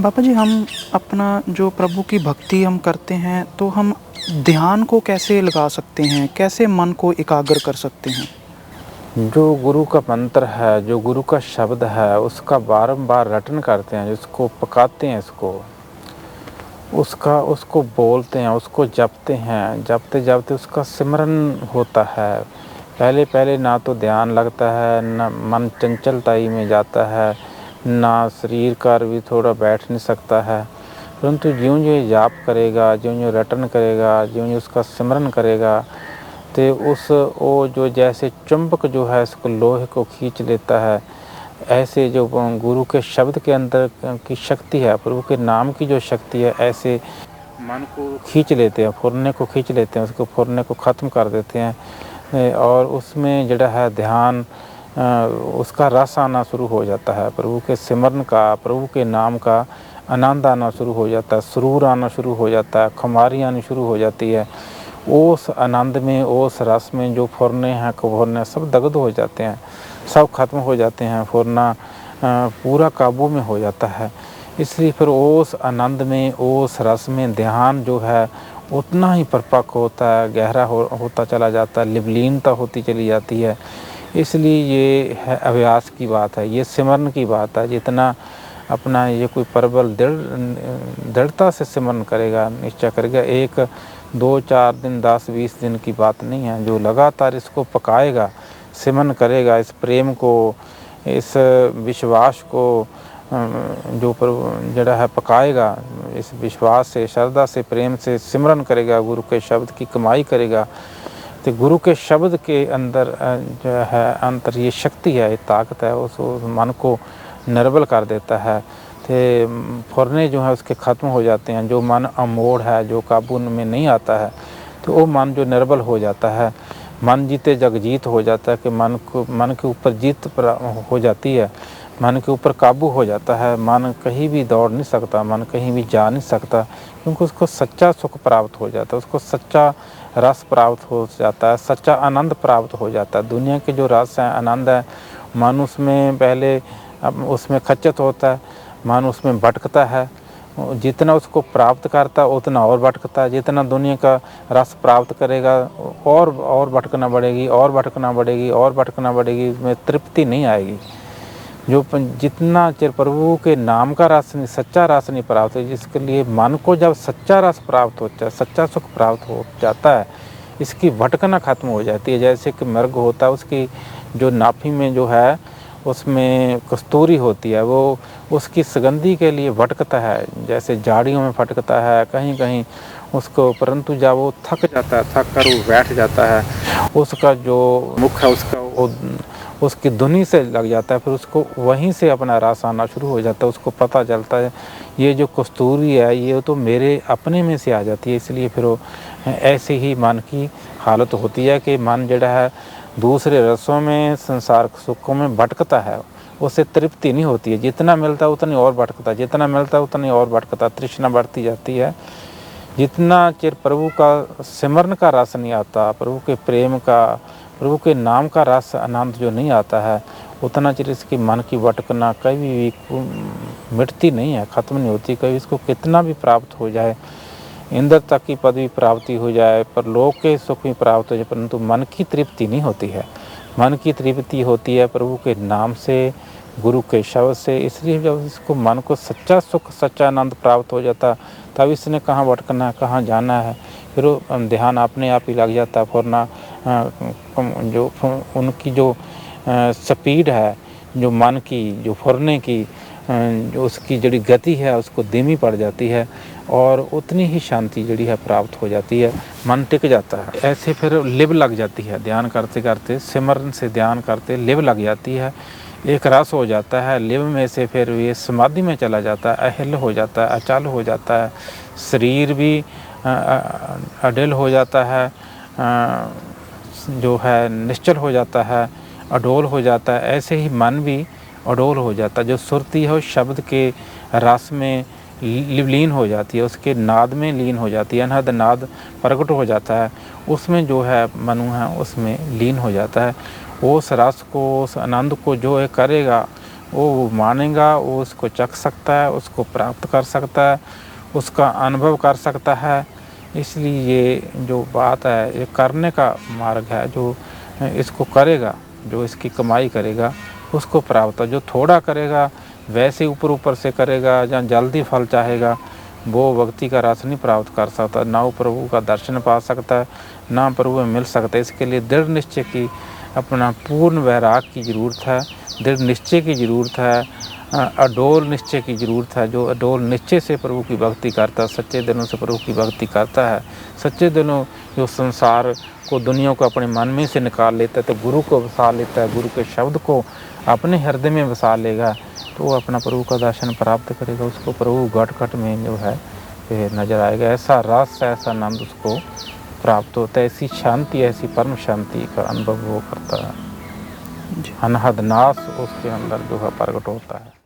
बाबा जी, हम अपना जो प्रभु की भक्ति हम करते हैं तो हम ध्यान को कैसे लगा सकते हैं? कैसे मन को एकाग्र कर सकते हैं? जो गुरु का मंत्र है, जो गुरु का शब्द है, उसका बारंबार रटन करते हैं, जिसको पकाते हैं, उसको बोलते हैं, उसको जपते हैं, जपते जपते उसका सिमरन होता है। पहले पहले ना तो ध्यान लगता है, ना मन चंचलताई में जाता है, ना शरीर का भी थोड़ा बैठ नहीं सकता है। परंतु ज्यों ज्यों जाप करेगा, ज्यों ज्यों रटन करेगा, ज्यों ज्यों उसका सिमरन करेगा, तो वो जो जैसे चुंबक जो है इसको लोहे को खींच लेता है, ऐसे जो गुरु के शब्द के अंदर की शक्ति है, प्रभु के नाम की जो शक्ति है, ऐसे मन को खींच लेते हैं, फुरने को खींच लेते हैं, उसको फुरने को ख़त्म कर देते हैं और उसमें जड़ा है ध्यान, उसका रस आना शुरू हो जाता है। प्रभु के सिमरन का, प्रभु के नाम का आनंद आना शुरू हो जाता है, सुरूर आना शुरू हो जाता है, खुमारी आनी शुरू हो जाती है। उस आनंद में, उस रस में जो फुरने हैं, कुफुरने सब दग्ध हो जाते हैं, सब खत्म हो जाते हैं, फुरना पूरा काबू में हो जाता है। इसलिए फिर उस आनंद में, उस रस में ध्यान जो है उतना ही परिपक्व होता है, गहरा होता चला जाता है, लिवलीनता होती चली जाती है। इसलिए ये है अभ्यास की बात है, ये सिमरन की बात है। जितना अपना ये कोई प्रबल दृढ़ता से सिमरन करेगा, निश्चय करेगा, 1 2 4 दिन 10 20 दिन की बात नहीं है। जो लगातार इसको पकाएगा, सिमरन करेगा, इस प्रेम को, इस विश्वास को जो जड़ा है पकाएगा, इस विश्वास से, श्रद्धा से, प्रेम से सिमरन करेगा, गुरु के शब्द की कमाई करेगा, तो गुरु के शब्द के अंदर जो है अंतर ये शक्ति है, ये ताकत है, उस मन को निर्बल कर देता है। तो फुरने जो है उसके ख़त्म हो जाते हैं। जो मन अमोड़ है, जो काबू में नहीं आता है, तो वो मन जो निर्बल हो जाता है, मन जीते जग जीत हो जाता है, कि मन के ऊपर जीत हो जाती है, मन के ऊपर काबू हो जाता है। मन कहीं भी दौड़ नहीं सकता, मन कहीं भी जा नहीं सकता, क्योंकि उसको सच्चा सुख प्राप्त हो जाता है, उसको सच्चा रस प्राप्त हो जाता है, सच्चा आनंद प्राप्त हो जाता है। दुनिया के जो रस हैं, आनंद है, मन उसमें पहले उसमें खच्चत होता है, मन उसमें भटकता है। जितना उसको प्राप्त करता है उतना और भटकता है। जितना दुनिया का रस प्राप्त करेगा और भटकना बढ़ेगी, और भटकना बढ़ेगी, और भटकना बढ़ेगी, उसमें तृप्ति नहीं आएगी। जितना चिर प्रभु के नाम का रस नहीं, सच्चा रस नहीं प्राप्त हो, जिसके लिए मन को जब सच्चा रस प्राप्त होता है, सच्चा सुख प्राप्त हो जाता है, इसकी भटकना खत्म हो जाती है। जैसे कि मृग होता है, उसकी जो नाभि में जो है उसमें कस्तूरी होती है, वो उसकी सुगंधी के लिए भटकता है, जैसे झाड़ियों में भटकता है कहीं कहीं उसको। परंतु जब वो थक जाता है, थक कर वो बैठ जाता है, उसका जो मुख है उसका वो उसकी धुनी से लग जाता है, फिर उसको वहीं से अपना रस आना शुरू हो जाता है। उसको पता चलता है ये जो कस्तूरी है ये तो मेरे अपने में से आ जाती है। इसलिए फिर वो ऐसे ही मन की हालत होती है कि मन जड़ा है दूसरे रसों में, संसार सुखों में भटकता है, उससे तृप्ति नहीं होती है। जितना मिलता है उतनी और भटकता, जितना मिलता है उतनी और भटकता, तृष्णा बढ़ती जाती है। जितना चिर प्रभु का सिमरन का रस नहीं आता, प्रभु के प्रेम का, प्रभु के नाम का रस आनंद जो नहीं आता है, उतना चिर इसकी मन की भटकना कभी भी मिटती नहीं है, ख़त्म नहीं होती। कभी इसको कितना भी प्राप्त हो जाए, इंद्र तक की पदवी प्राप्ति हो जाए, पर लोक के सुख भी प्राप्त हो जाए, परंतु मन की तृप्ति नहीं होती है। मन की तृप्ति होती है प्रभु के नाम से, गुरु के शब्द से। इसलिए जब इसको मन को सच्चा सुख, सच्चा आनंद प्राप्त हो जाता, तब इसने कहाँ भटकना है, कहाँ जाना है, फिर ध्यान अपने आप ही लग जाता है। फुरना जो उनकी जो स्पीड है, जो मन की, जो फुरने की, जो उसकी जड़ी गति है उसको धीमी पड़ जाती है, और उतनी ही शांति जड़ी है प्राप्त हो जाती है, मन टिक जाता है। ऐसे फिर लिव लग जाती है, ध्यान करते करते, सिमरन से ध्यान करते लिव लग जाती है, एक रस हो जाता है। लिव में से फिर ये समाधि में चला जाता है, अहिल हो जाता है, अचल हो जाता है, शरीर भी अडिल हो जाता है, जो है निश्चल हो जाता है, अडोल हो जाता है। ऐसे ही मन भी अडोल हो जाता है। जो सुरती है उस शब्द के रस में लीन हो जाती है, उसके नाद में लीन हो जाती है, अनहद नाद प्रकट हो जाता है, उसमें जो है मनु है उसमें लीन हो जाता है। उस रस को, उस आनंद को जो है करेगा, वो मानेगा, वो उसको चख सकता है, उसको प्राप्त कर सकता है, उसका अनुभव कर सकता है। इसलिए ये जो बात है ये करने का मार्ग है। जो इसको करेगा, जो इसकी कमाई करेगा उसको प्राप्त है। जो थोड़ा करेगा वैसे ऊपर ऊपर से करेगा या जल्दी फल चाहेगा, वो भक्ति का रस नहीं प्राप्त कर सकता, ना वो प्रभु का दर्शन पा सकता है, ना प्रभु में मिल सकता है। इसके लिए दृढ़ निश्चय की, अपना पूर्ण वैराग की ज़रूरत है, दृढ़ निश्चय की ज़रूरत है, अडोल निश्चय की ज़रूरत है। जो अडोल निश्चय से प्रभु की भक्ति करता है, सच्चे दिलों से प्रभु की भक्ति करता है, सच्चे दिलों जो संसार को, दुनिया को अपने मन में से निकाल लेता है, तो गुरु को बसा लेता है, गुरु के शब्द को अपने हृदय में बसा लेगा, तो वो अपना प्रभु का दर्शन प्राप्त करेगा। उसको प्रभु घट घट में जो है नजर आएगा। ऐसा रस, ऐसा आनंद उसको प्राप्त होता है, ऐसी शांति, ऐसी परम शांति का अनुभव वो करता है। अनहद नाश उसके अंदर जो है प्रकट होता है।